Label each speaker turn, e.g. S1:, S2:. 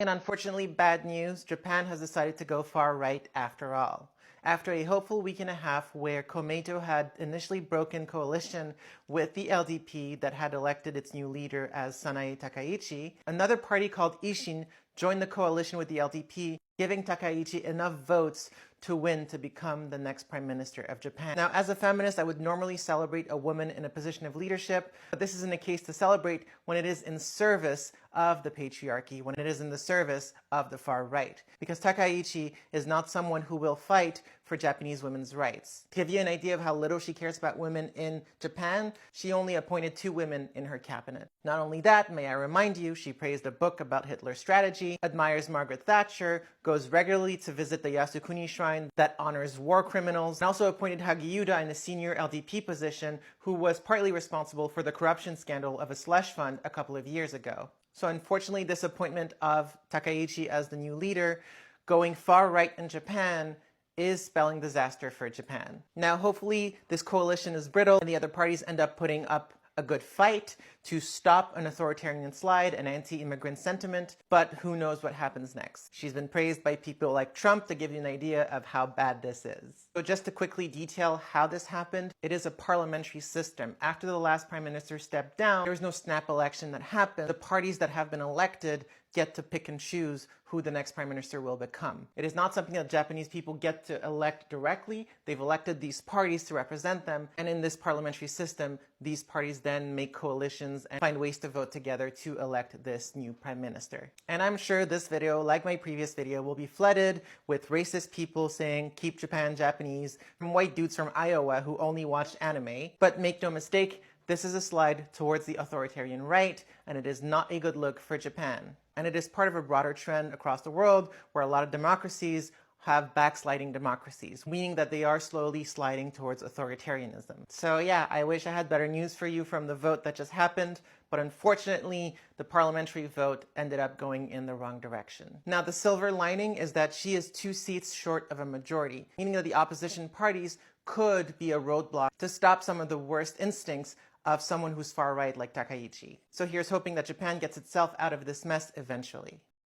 S1: And unfortunately, bad news, Japan has decided to go far right after all. After a hopeful week and a half where Komeito had initially broken coalition with the LDP that had elected its new leader as Sanae Takaichi, another party called Ishin joined the coalition with the LDP, giving Takaichi enough votes to win to become the next Prime Minister of Japan. Now, as a feminist, I would normally celebrate a woman in a position of leadership, but this isn't a case to celebrate when it is in service of the patriarchy, when it is in the service of the far right. Because Takaichi is not someone who will fight for Japanese women's rights. To give you an idea of how little she cares about women in Japan, she only appointed 2 women in her cabinet. Not only that, may I remind you, she praised a book about Hitler's strategy, admires Margaret Thatcher, goes regularly to visit the Yasukuni shrine that honors war criminals, and also appointed Hagiuda in a senior LDP position who was partly responsible for the corruption scandal of a slush fund a couple of years ago. So unfortunately, this appointment of Takaichi as the new leader, going far right in Japan, is spelling disaster for Japan. Now, hopefully this coalition is brittle and the other parties end up putting up a good fight to stop an authoritarian slide and anti-immigrant sentiment, but who knows what happens next. She's been praised by people like Trump to give you an idea of how bad this is. So just to quickly detail how this happened, it is a parliamentary system. After the last prime minister stepped down, there was no snap election that happened. The parties that have been elected get to pick and choose who the next prime minister will become. It is not something that Japanese people get to elect directly. They've elected these parties to represent them, and in this parliamentary system, these parties then make coalitions and find ways to vote together to elect this new prime minister. And I'm sure this video, like my previous video, will be flooded with racist people saying, "Keep Japan Japanese," from white dudes from Iowa who only watched anime. But make no mistake, this is a slide towards the authoritarian right, and it is not a good look for Japan. And it is part of a broader trend across the world where a lot of democracies have backsliding democracies, meaning that they are slowly sliding towards authoritarianism. So yeah, I wish I had better news for you from the vote that just happened, but unfortunately, the parliamentary vote ended up going in the wrong direction. Now, the silver lining is that she is 2 seats short of a majority, meaning that the opposition parties could be a roadblock to stop some of the worst instincts of someone who's far right like Takaichi. So here's hoping that Japan gets itself out of this mess eventually.